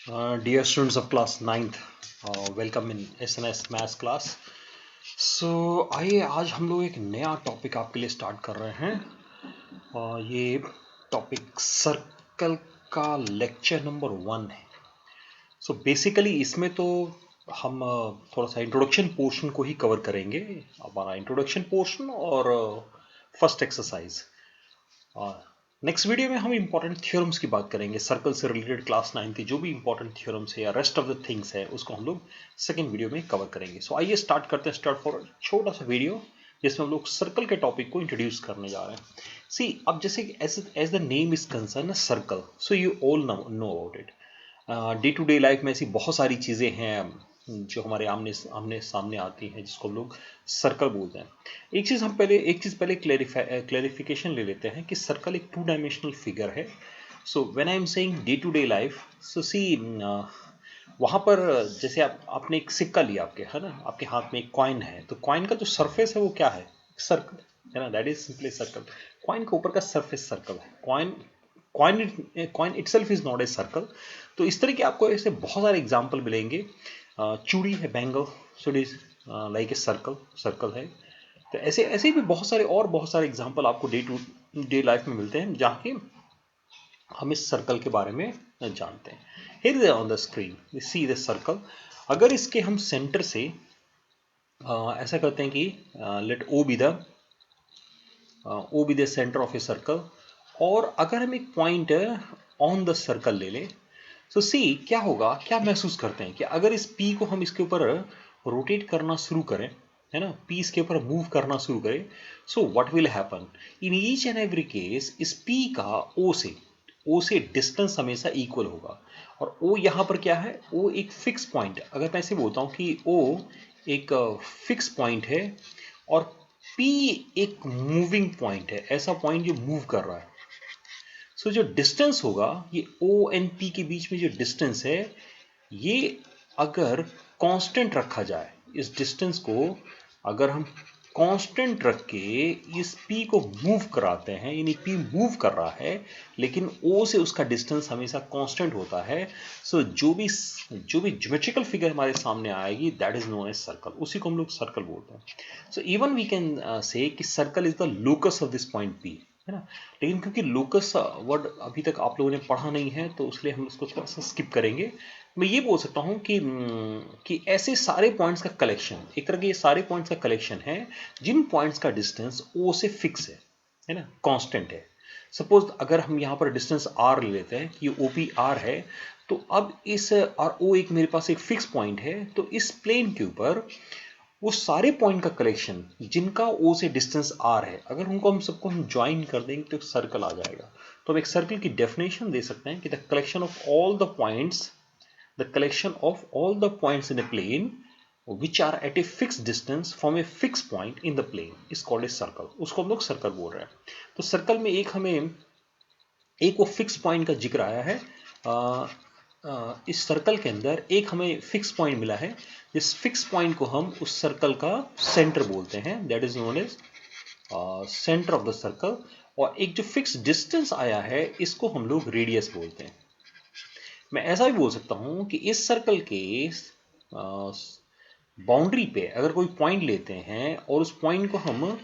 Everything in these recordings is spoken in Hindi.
Dear students of class 9th, welcome in SNS Maths class. So आइए आज हम लोग एक नया टॉपिक आपके लिए स्टार्ट कर रहे हैं और ये टॉपिक सर्कल का लेक्चर नंबर 1 है. सो बेसिकली इसमें तो हम थोड़ा सा इंट्रोडक्शन पोर्शन को ही कवर करेंगे, हमारा इंट्रोडक्शन पोर्शन और फर्स्ट एक्सरसाइज. नेक्स्ट वीडियो में हम इंपॉर्टेंट थ्योरम्स की बात करेंगे. सर्कल से रिलेटेड क्लास 9 की जो भी इंपॉर्टेंट थ्योरम्स है या रेस्ट ऑफ द थिंग्स है उसको हम लोग सेकेंड वीडियो में कवर करेंगे. सो आइए स्टार्ट करते हैं. स्टार्ट फॉर छोटा सा वीडियो जिसमें हम लोग सर्कल के टॉपिक को इंट्रोड्यूस करने जा रहे हैं. सी अब जैसे as the name is concern circle, so you all know about it. Day to day life में ऐसी बहुत सारी चीज़ें हैं जो हमारे आमने सामने आती हैं जिसको हम लोग सर्कल बोलते हैं. एक चीज़ पहले क्लैरिफिकेशन ले लेते हैं कि सर्कल एक 2 डायमेंशनल फिगर है. So when I am saying day to day life, so see वहाँ पर जैसे आपने एक सिक्का लिया, आपके है ना, आपके हाथ में एक कॉइन है, तो कॉइन का जो सरफेस है वो क्या है? सर्कल है ना, that is simply circle. Coin के ऊपर का सरफेस सर्कल है. Coin itself is not a circle. तो इस तरह के आपको ऐसे बहुत सारे एग्जाम्पल मिलेंगे. चूड़ी है, bangle, so it is like a circle है. तो ऐसे ऐसे भी बहुत सारे एग्जाम्पल आपको डे टू डे लाइफ में मिलते हैं जहाँ के हम इस सर्कल के बारे में जानते हैं. Here is on the screen we see the circle. अगर इसके हम सेंटर से ऐसा करते हैं कि let O be the centre of a circle, और अगर हम एक पॉइंट ऑन द सर्कल ले लें, सो सी क्या होगा, क्या महसूस करते हैं कि अगर इस पी को हम इसके ऊपर रोटेट करना शुरू करें, है ना, पी इसके ऊपर मूव करना शुरू करें, so what will happen in each and every case. इस पी का ओ से डिस्टेंस हमेशा इक्वल होगा. और ओ यहाँ पर क्या है? ओ एक फिक्स पॉइंट है. अगर मैं ऐसे बोलता हूँ कि ओ एक फिक्स पॉइंट है और पी एक मूविंग पॉइंट है, ऐसा पॉइंट जो मूव कर रहा है. सो जो डिस्टेंस होगा, ये ओ एंड पी के बीच में जो डिस्टेंस है, ये अगर कांस्टेंट रखा जाए, इस डिस्टेंस को अगर हम कांस्टेंट रख के इस पी को मूव कराते हैं, यानी पी मूव कर रहा है लेकिन ओ से उसका डिस्टेंस हमेशा कांस्टेंट होता है, सो जो भी ज्योमेट्रिकल फिगर हमारे सामने आएगी that is known as circle. उसी को हम लोग सर्कल बोलते हैं. So even we can say कि circle is the locus of this point P, है ना. लेकिन क्योंकि लोकस वर्ड अभी तक आप लोगों ने पढ़ा नहीं है तो इसलिए हम उसको थोड़ा सा स्किप करेंगे. मैं ये बोल सकता हूँ कि ऐसे सारे पॉइंट्स का कलेक्शन, एक तरह के ये सारे पॉइंट्स का कलेक्शन है जिन पॉइंट्स का डिस्टेंस ओ से फिक्स है ना, कांस्टेंट है. सपोज अगर हम यहाँ पर डिस्टेंस आर ले लेते हैं कि ये ओ पी आर है, तो अब इस आर ओ एक मेरे पास एक फिक्स पॉइंट है, तो इस प्लेन के ऊपर वो सारे पॉइंट का कलेक्शन जिनका ओ से डिस्टेंस आर है, अगर उनको हम सबको हम ज्वाइन कर देंगे तो एक सर्कल आ जाएगा. तो हम एक सर्कल की डेफिनेशन दे सकते हैं कि the collection of all the points in a plane which are at a fixed distance from a fixed point in the plane is called a circle. उसको हम लोग सर्कल बोल रहे हैं. तो सर्कल में एक वो फिक्स पॉइंट का जिक्र आया है. इस सर्कल के अंदर एक हमें फिक्स पॉइंट मिला है. इस फिक्स पॉइंट को हम उस सर्कल का सेंटर बोलते हैं, that is known as centre of the circle. और एक जो फिक्स डिस्टेंस आया है इसको हम लोग रेडियस बोलते हैं. मैं ऐसा भी बोल सकता हूं कि इस सर्कल के बाउंड्री पे अगर कोई पॉइंट लेते हैं और उस पॉइंट को हम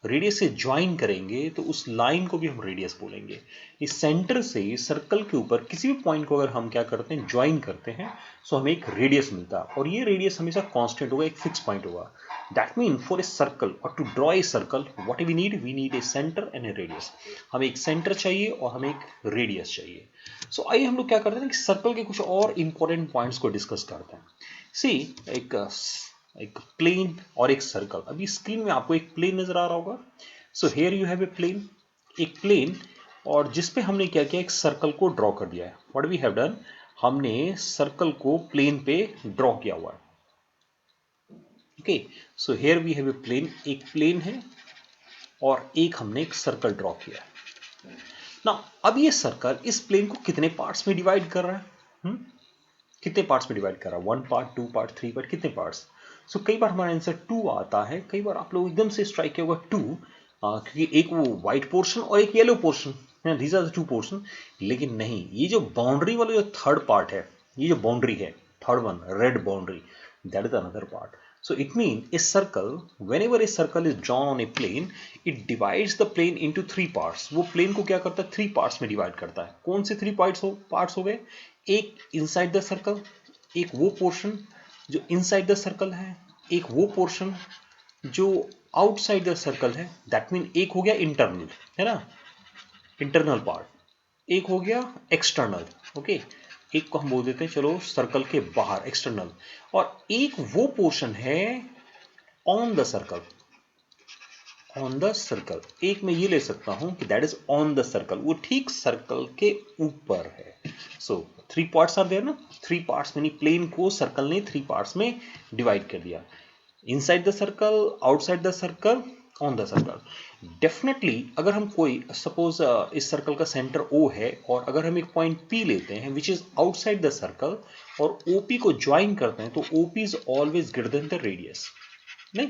रेडियस से ज्वाइन करेंगे तो उस लाइन को भी हम रेडियस बोलेंगे. इस सेंटर से सर्कल के ऊपर किसी भी पॉइंट को अगर हम क्या करते हैं, ज्वाइन करते हैं, सो हमें एक रेडियस मिलता है. और ये रेडियस हमेशा कांस्टेंट होगा, एक फिक्स पॉइंट होगा. That mean for a circle और to draw a circle what we need a centre and a radius. हमें एक सेंटर चाहिए और हमें एक रेडियस चाहिए. सो आइए हम लोग क्या करते हैं कि सर्कल के कुछ और इंपॉर्टेंट पॉइंट्स को डिस्कस करते हैं. सी एक प्लेन और एक सर्कल. अभी स्क्रीन में आपको एक प्लेन नजर आ रहा होगा. So here you have a plane, एक प्लेन, और जिसपे हमने क्या किया, एक सर्कल को ड्रॉ कर दिया है. व्हाट वी हैव डन, हमने सर्कल को प्लेन पे ड्रॉ किया हुआ है. Okay, so here we have a plane, एक प्लेन है और एक हमने एक सर्कल ड्रॉ किया है. ना अब ये सर्कल इस प्लेन को कितने पार्ट्स में डिवाइड कर रहा है? कितने पार्ट्स में डिवाइड कर रहा है? 1 पार्ट, 2 पार्ट, 3 पार्ट, कितने पार्ट्स? सो कई बार हमारा आंसर 2 आता है, कई बार आप लोग एकदम से स्ट्राइक किया होगा 2, क्योंकि एक वो व्हाइट पोर्शन और एक yellow portion, these are the 2 portion. लेकिन नहीं, ये जो बाउंड्री वाला जो थर्ड पार्ट है ये जो बाउंड्री है, third one, red boundary, that is another part. So it means a circle, whenever a circle is drawn on a plane, it divides the plane into three parts. वो plane को क्या करता है, थ्री पार्ट्स में डिवाइड करता है. कौन से थ्री पार्ट्स हो गए? एक इनसाइड द सर्कल, एक वो पोर्शन जो इनसाइड द सर्कल है, एक वो पोर्शन जो आउटसाइड द सर्कल है. दैट मीन एक हो गया इंटरनल, है ना, इंटरनल पार्ट, एक हो गया एक्सटर्नल. ओके, एक को हम बोल देते हैं चलो सर्कल के बाहर, एक्सटर्नल, और एक वो पोर्शन है on the circle. On the circle, एक मैं ये ले सकता हूं कि that is on the circle, वो ठीक सर्कल के ऊपर है. So three parts are there ना, थ्री पार्ट्स यानी प्लेन को सर्कल ने थ्री पार्ट्स में डिवाइड कर दिया. Inside the circle, outside the circle, on the circle. Definitely अगर हम कोई सपोज इस सर्कल का सेंटर O है और अगर हम एक पॉइंट P लेते हैं which is outside the circle और OP को ज्वाइन करते हैं तो OP is always greater than the radius. नहीं,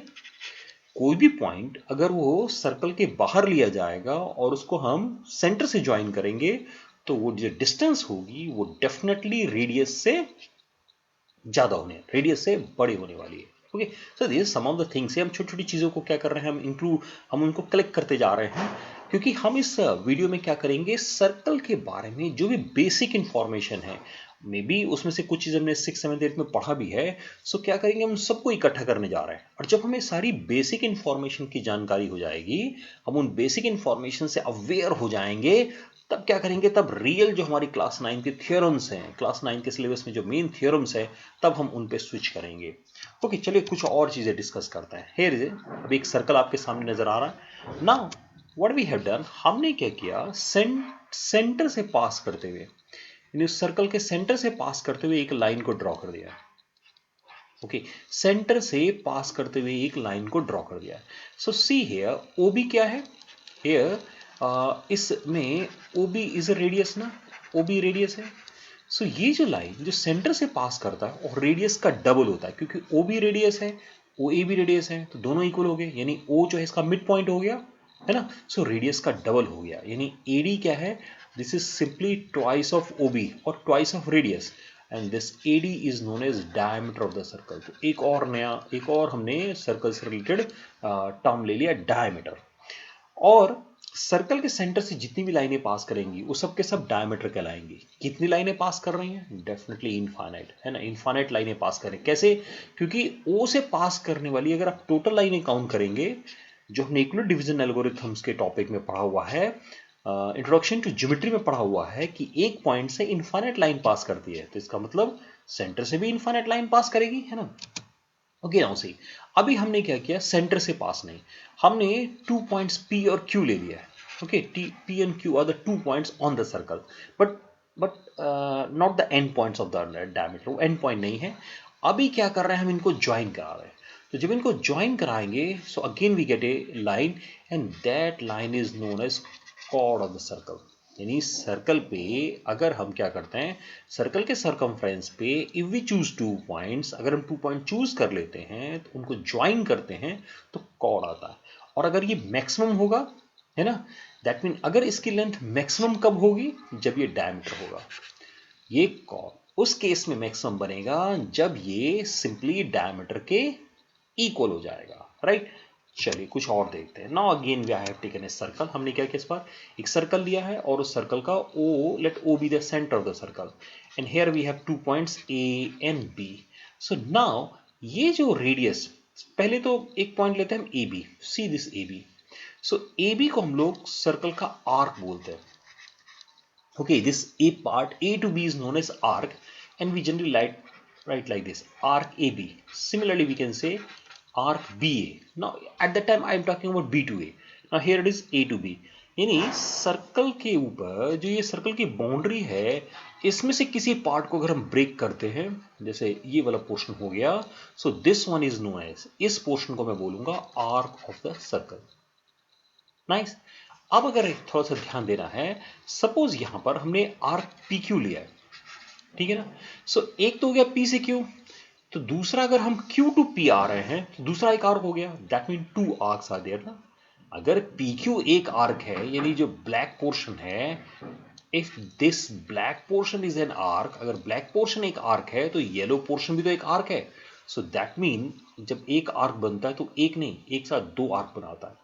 कोई भी पॉइंट अगर वो सर्कल के बाहर लिया जाएगा और उसको हम सेंटर से ज्वाइन करेंगे तो वो जो डिस्टेंस होगी वो डेफिनेटली रेडियस से ज्यादा होने, रेडियस से बड़ी होने वाली है. Okay, so this some of the things. हम छोटी छोटी चीज़ों को क्या कर रहे हैं, हम उनको कलेक्ट करते जा रहे हैं, क्योंकि हम इस वीडियो में क्या करेंगे, सर्कल के बारे में जो भी बेसिक इंफॉर्मेशन है, मे बी उसमें से कुछ चीज़ हमने 6, 7, 8 में पढ़ा भी है. सो क्या करेंगे, हम सबको इकट्ठा करने जा रहे हैं. और जब हमें सारी बेसिक इंफॉर्मेशन की जानकारी हो जाएगी, हम उन बेसिक इंफॉर्मेशन से अवेयर हो जाएंगे, तब क्या करेंगे, तब रियल जो हमारी क्लास 9 के थियोरम्स हैं, क्लास 9 के सिलेबस में जो मेन थियोरम्स है, तब हम उन पे स्विच करेंगे. ओके, चलिए कुछ और चीजें डिस्कस करते हैं. हियर इज, अब एक सर्कल आपके सामने नजर आ रहा है. Now what we have done, हमने क्या किया, सेंटर से पास करते हुए, यानी उस सर्कल के सेंटर से पास करते हुए एक लाइन को ड्रॉ कर दिया. ओके, सेंटर से पास करते हुए एक लाइन को ड्रॉ कर दिया. सो सी हियर, OB क्या है, हियर इसमें OB इज अ रेडियस ना, OB रेडियस है. सो ये जो लाइन जो सेंटर से पास करता है और रेडियस का डबल होता है, क्योंकि OB रेडियस है, OA भी रेडियस है, तो दोनों इक्वल हो गए, यानी O जो है इसका मिड पॉइंट हो गया, है ना. सो रेडियस का डबल हो गया, यानी AD क्या है, this is simply twice of OB और twice of radius, and this AD is known as diameter of the circle. तो एक और हमने सर्कल से रिलेटेड टर्म ले लिया, डायमीटर. और सर्कल के सेंटर से जितनी भी लाइनें पास करेंगी वो सब के सब डायमीटर कहलाएंगी. कितनी लाइनें पास कर रही हैं, डेफिनेटली इनफाइनाइट, है ना, इनफाइनाइट लाइनें पास करें. कैसे, क्योंकि O से पास करने वाली अगर आप टोटल लाइनें काउंट करेंगे, जो हमने यूक्लिड डिवीजन एल्गोरिथम्स के टॉपिक में पढ़ा हुआ है, इंट्रोडक्शन टू ज्योमेट्री में पढ़ा हुआ है कि एक पॉइंट से इनफाइनाइट लाइन पास करती है, तो इसका मतलब सेंटर से भी इनफाइनाइट लाइन पास करेगी, है ना. ओके, नाउ सी, अभी हमने क्या किया, सेंटर से पास नहीं, हमने 2 पॉइंट्स P और Q ले लिया है. Okay, P and Q are the 2 points on the circle, but not the end points of the diameter, वो एंड पॉइंट नहीं है. अभी क्या कर रहे हैं, हम इनको ज्वाइन करा रहे हैं. तो जब इनको ज्वाइन कराएंगे, so again we get a line, and that line is known as chord of the circle. यानी सर्कल पे अगर हम क्या करते हैं, सर्कल के सरकमफ्रेंस पे इफ वी चूज 2 पॉइंट्स, अगर हम 2 पॉइंट चूज कर लेते हैं तो उनको ज्वाइन करते हैं तो कॉर्ड आता है. और अगर ये मैक्सिमम होगा, है ना, दैट मीन अगर इसकी लेंथ मैक्सिमम कब होगी, जब ये डायमीटर होगा, ये कॉर्ड उस केस में मैक्सिमम बनेगा जब ये सिंपली डायमीटर के इक्वल हो जाएगा, राइट. चलिए कुछ और देखते हैं. Now again we have taken a circle. हमने क्या किया, इस बार एक सर्कल लिया है और उस सर्कल का let O be the centre of the circle, and here we have 2 points A and B. So now ये जो रेडियस, पहले तो एक पॉइंट लेते हैं हम AB, see this AB. So AB को हम लोग सर्कल का आर्क बोलते हैं. Okay, this A part A to B is known as arc, and we generally write like this, arc AB. Similarly we can say arc BA. Now at that time I am talking about B to A. Now here it is A to B. यानी सर्कल के ऊपर जो ये सर्कल की बाउंड्री है, इसमें से किसी पार्ट को अगर हम ब्रेक करते हैं, जैसे ये वाला पोर्शन हो गया, so this one is known as, इस पोर्शन को मैं बोलूंगा arc of the circle. Nice. अब अगर थोड़ा सा ध्यान देना है, सपोज यहां पर हमने आर्क PQ लिया है, ठीक है ना. सो एक तो हो गया P से Q, तो दूसरा अगर हम Q to P आ रहे हैं तो दूसरा एक आर्क हो गया, that mean 2 arcs are there ना. अगर PQ एक आर्क है, यानी जो ब्लैक पोर्शन है if this black portion is an arc, अगर ब्लैक पोर्शन एक आर्क है तो येलो पोर्शन भी तो एक आर्क है. सो दैट मीन जब एक आर्क बनता है तो एक नहीं, एक साथ दो आर्क बनाता है.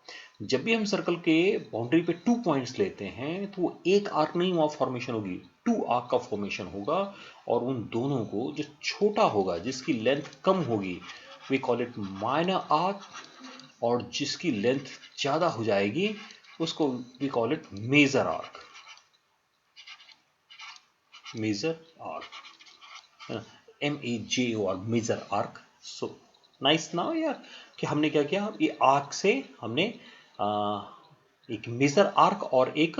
जब भी हम सर्कल के बाउंड्री पे 2 पॉइंट्स लेते हैं तो वो एक आर्क नहीं वहां फॉर्मेशन होगी, 2 आर्क का फॉर्मेशन होगा. और उन दोनों को जो छोटा होगा, जिसकी लेंथ कम होगी, we call it minor arc. और जिसकी लेंथ ज्यादा हो जाएगी उसको we call it major arc. Major arc, MEJOR, major arc. So nice now यार कि हमने क्या किया, ये आर्क से हमने एक मेजर आर्क और एक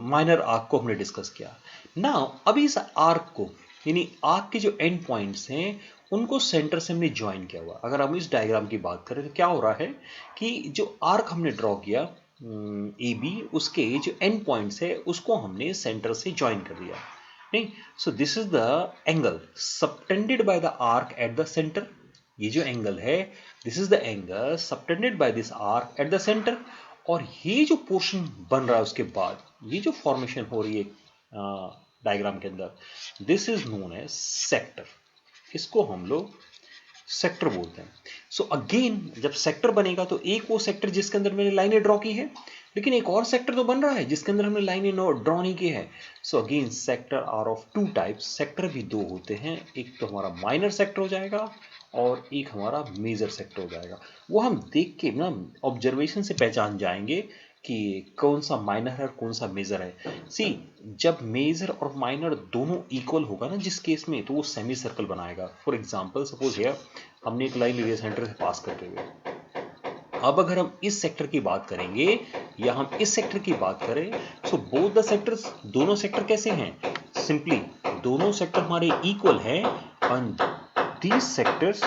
माइनर आर्क को हमने डिस्कस किया. नाउ अभी इस आर्क को, यानी आर्क के जो एंड पॉइंट्स हैं उनको सेंटर से हमने ज्वाइन किया हुआ. अगर हम इस डायग्राम की बात करें तो क्या हो रहा है कि जो आर्क हमने ड्रॉ किया AB, उसके जो एंड पॉइंट्स है उसको हमने सेंटर से ज्वाइन कर दिया. नहीं, सो this is the angle subtended by the arc at the centre. ये जो एंगल है, this is the angle subtended by this arc at the centre. और ये जो पोर्शन बन रहा है उसके बाद, ये जो फॉर्मेशन हो रही है डायग्राम के अंदर, this is known as sector. इसको हम लोग सेक्टर बोलते हैं. सो अगेन जब सेक्टर बनेगा तो एक वो सेक्टर जिसके अंदर मैंने लाइनें ड्रॉ की है, लेकिन एक और सेक्टर तो बन रहा है जिसके अंदर हमने लाइनें ड्रॉ नहीं की है. So again sector are of 2 types. Sector भी दो होते हैं, एक तो हमारा माइनर सेक्टर हो जाएगा और एक हमारा मेजर सेक्टर हो जाएगा. वो हम देख के ना ऑब्जर्वेशन से पहचान जाएंगे कि कौन सा माइनर है और कौन सा मेजर है. सी, जब मेजर और माइनर दोनों इक्वल होगा ना जिस केस में, तो वो सेमी सर्कल बनाएगा. फॉर एग्जांपल सपोज हियर हमने एक लाइन ली है सेंटर से पास करते हुए. अब अगर हम इस सेक्टर की बात करेंगे या हम इस सेक्टर की बात करें, सो बोथ द सेक्टर्स, दोनों सेक्टर कैसे हैं, सिंपली दोनों सेक्टर हमारे इक्वल हैं. And these sectors,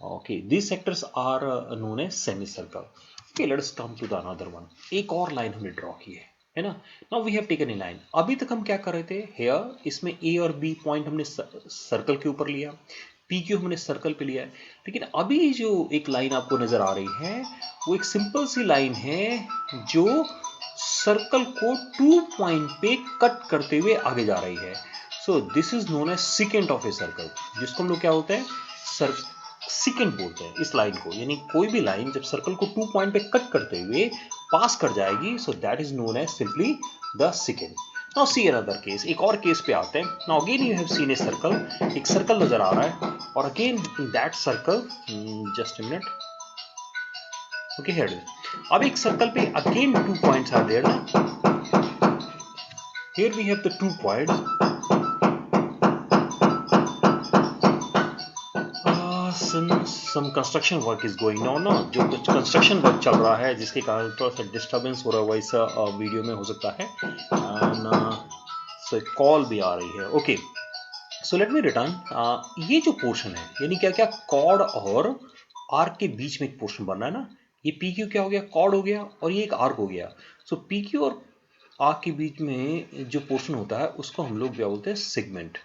okay, these sectors are known as semicircle. Okay, let's come to the another one. एक और लाइन हमने ड्रॉ की है ना. Now we have taken a line. अभी तक हम क्या कर रहे थे, हेयर इसमें A और B पॉइंट हमने सर्कल के ऊपर लिया, PQ हमने सर्कल पे लिया है. लेकिन अभी जो एक लाइन आपको नजर आ रही है वो एक सिंपल सी लाइन है जो सर्कल को 2 पॉइंट पे कट करते हुए आगे जा रही है. So this is known as secant of a circle, जिसको हम लोग क्या होता है, सिकेंट बोलते हैं इस लाइन को. यानी कोई भी लाइन जब सर्कल को 2 पॉइंट पे कट करते हुए पास कर जाएगी, so that is known as simply the secant. Now see another case, एक और केस पे आते हैं. Now again you have seen a circle, एक सर्कल नजर आ रहा है और again in that circle, just a minute, okay here. अब एक सर्कल पे अगेन 2 पॉइंट्स आर देयर ना. Here we have the 2 points. Some construction work is going on ना, जो कुछ कंस्ट्रक्शन वर्क चल रहा है जिसके कारण थोड़ा सा डिस्टर्बेंस हो रहा है, वैसा वीडियो में हो सकता है. सो कॉल भी आ रही है. Okay, so let me return. ये जो पोर्शन है, यानी क्या क्या, कॉर्ड और आर्क के बीच में एक पोर्शन बन रहा है ना. ये PQ क्या हो गया, कॉर्ड हो गया, और ये एक आर्क हो गया. सो PQ और आर्क के बीच में जो पोर्शन होता है उसको हम लोग क्या बोलते हैं, segment.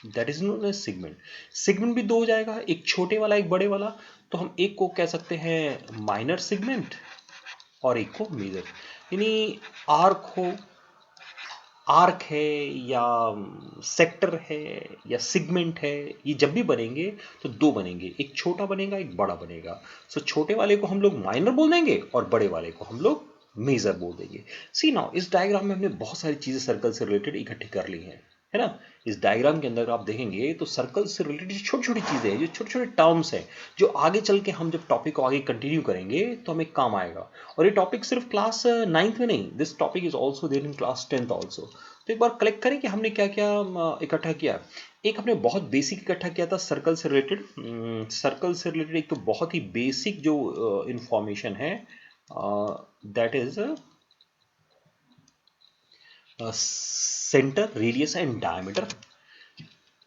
That is known as segment. Segment भी दो हो जाएगा, एक छोटे वाला एक बड़े वाला. तो हम एक को कह सकते हैं माइनर सेगमेंट और एक को मेजर. यानी आर्क है या सेक्टर है या सिगमेंट है, ये जब भी बनेंगे तो दो बनेंगे, एक छोटा बनेगा एक बड़ा बनेगा. सो छोटे वाले को हम लोग माइनर बोल देंगे और बड़े वाले को हम लोग मेजर बोल देंगे. सी नाउ इस डायग्राम में हमने बहुत सारी चीजें सर्कल से रिलेटेड इकट्ठी कर ली हैं, है ना. इस डायग्राम के अंदर आप देखेंगे तो सर्कल से रिलेटेड छोटी छोटी चीजें हैं, जो छोटे छोटे टर्म्स हैं, जो आगे चल के हम जब टॉपिक को आगे कंटिन्यू करेंगे तो हमें काम आएगा. और ये टॉपिक सिर्फ क्लास 9th में नहीं, this topic is also there in class 10th also. तो एक बार कलेक्ट करें कि हमने क्या क्या इकट्ठा किया. एक हमने बहुत बेसिक इकट्ठा किया था सर्कल से रिलेटेड. सर्कल से रिलेटेड एक तो बहुत ही बेसिक जो इंफॉर्मेशन है, that is centre, radius and diameter.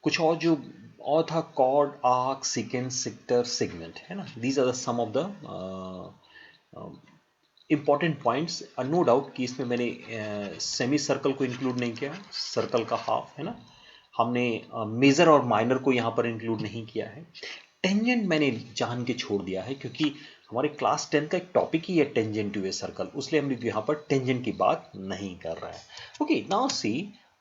कुछ और जो और था, chord, arc, secant, sector, segment, है ना. These are the some of the important points. No doubt कि इसमें मैंने सेमी सर्कल को इंक्लूड नहीं किया, सर्कल का हाफ, है ना. हमने मेजर और माइनर को यहाँ पर इंक्लूड नहीं किया है. टेंजेंट मैंने जान के छोड़ दिया है क्योंकि हमारे क्लास 10 का एक टॉपिक ही है टेंजेंट टू ए सर्कल, उसलिए हम लोग यहाँ पर टेंजेंट की बात नहीं कर रहे हैं। ओके, नाउ सी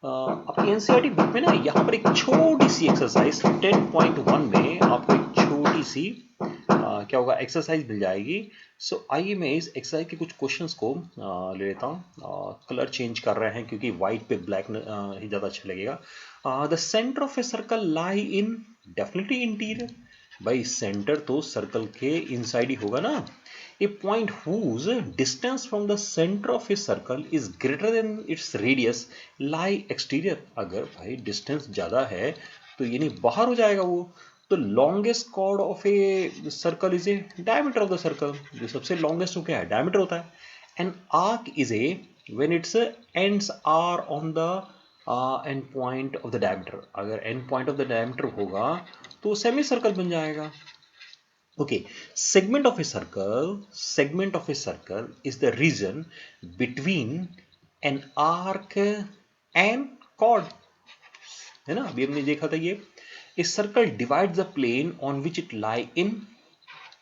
आपकी एनसीईआरटी बुक में ना यहाँ पर एक छोटी सी एक्सरसाइज 10.1 में आपको एक छोटी सी क्या होगा एक्सरसाइज मिल जाएगी। सो आइए मैं इस एक्सरसाइज के कुछ क्वेश्चंस को ले लेता हूँ। कलर चेंज कर रहे हैं क्योंकि वाइट पे ब्लैक ही ज़्यादा अच्छा लगेगा। The centre of a circle lie in, definitely interior. भाई सेंटर तो सर्कल के इनसाइड ही होगा ना। A point whose distance from the centre of a circle is greater than its radius lie exterior. अगर भाई डिस्टेंस ज़्यादा है तो ये नहीं बाहर हो जाएगा वो। तो longest chord of a circle is a diameter of the circle. जो सबसे लॉन्गेस्ट हो क्या है, डायमीटर होता है। An arc is a when its ends are on the end point of the diameter. अगर end point of the diameter होगा तो सेमी सर्कल बन जाएगा। Okay, segment of a circle is the region between an arc and chord, है ना। अभी हमने देखा था ये। A circle divides the plane on which it lie in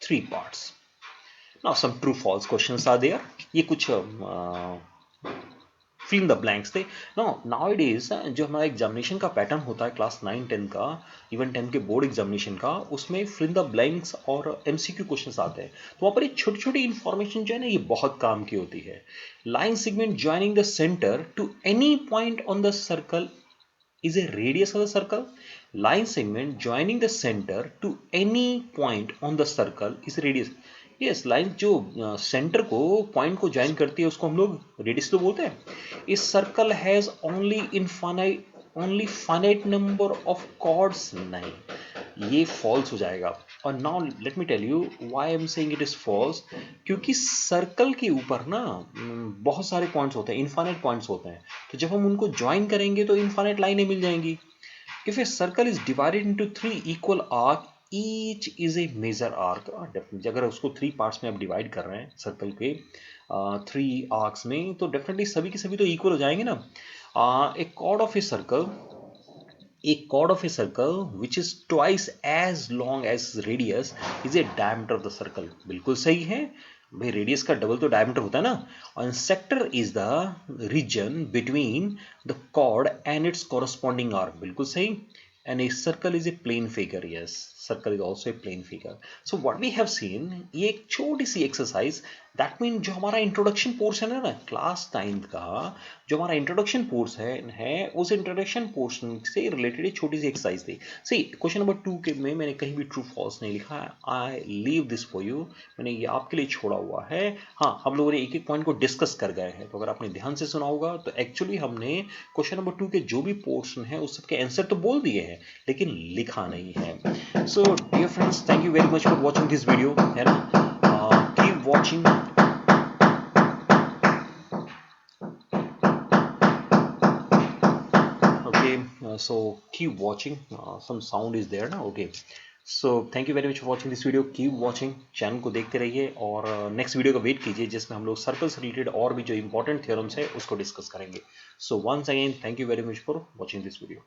3 parts. Now some true false questions are there. ये कुछ फिल इन द ब्लैंक्स थे। नाउअडेज जो हमारा एग्जामिनेशन का पैटर्न होता है क्लास 9 10 का, इवन 10 के बोर्ड एग्जामिनेशन का, उसमें फिल इन द ब्लैंक्स और एमसीक्यू क्वेश्चंस आते हैं। तो वहाँ पर ये छोटी छोटी इंफॉर्मेशन जो है ना ये बहुत काम की होती है। Line segment joining the centre to any point on the circle is a radius of the circle. Line segment joining the center to any point on the circle is radius. Yes, line जो सेंटर को पॉइंट को ज्वाइन करती है उसको हम लोग रेडियस तो बोलते हैं। इस circle has only finite number of chords. नहीं, ये फॉल्स हो जाएगा। और now let me tell you why I am saying it is false. क्योंकि सर्कल के ऊपर ना बहुत सारे पॉइंट्स होते हैं, इनफाइनाइट पॉइंट्स होते हैं। तो जब हम उनको ज्वाइन करेंगे तो इनफाइनाइट लाइनें मिल जाएंगी। If a circle is divided into 3 equal arc, each is a major arc. Definitely अगर उसको 3 पार्ट्स में आप डिवाइड कर रहे हैं सर्कल के 3 आर्क्स में, तो डेफिनेटली सभी के सभी तो इक्वल हो जाएंगे ना। A chord of a circle, a chord of a circle which is twice as long as radius is a diameter of the circle. बिल्कुल सही है भाई, रेडियस का डबल तो डायमीटर होता है ना। और sector is the region between the chord and its corresponding arc. बिल्कुल सही। And a circle is a plane figure. Yes, circle is also a plane figure. So what we have seen, ये एक छोटी सी एक्सरसाइज, दैट मीन जो हमारा इंट्रोडक्शन पोर्शन है ना क्लास 9 का, जो हमारा इंट्रोडक्शन पोर्शन है उस इंट्रोडक्शन पोर्शन से रिलेटेड एक छोटी सी एक्सरसाइज थी। सी क्वेश्चन नंबर 2 के में मैंने कहीं भी ट्रू फॉल्स नहीं लिखा है। I leave this for you, मैंने ये आपके लिए छोड़ा हुआ है। हाँ, हम लोगों ने एक एक पॉइंट को डिस्कस कर गए हैं, तो अगर आपने ध्यान से सुना होगा तो एक्चुअली हमने क्वेश्चन नंबर 2 के जो भी पोर्शन है उस सबके आंसर तो बोल दिए हैं लेकिन लिखा नहीं है। So dear friends, thank you very much for watching this video, है ना। Keep watching. So keep watching. Some sound is there now. Okay, so thank you very much for watching this video. Keep watching, channel को देखते रहिए और नेक्स्ट वीडियो का वेट कीजिए जिसमें हम लोग सर्कल से रिलेटेड और भी जो इंपॉर्टेंट थ्योरम्स है उसको डिस्कस करेंगे। So once again, thank you very much for watching this video.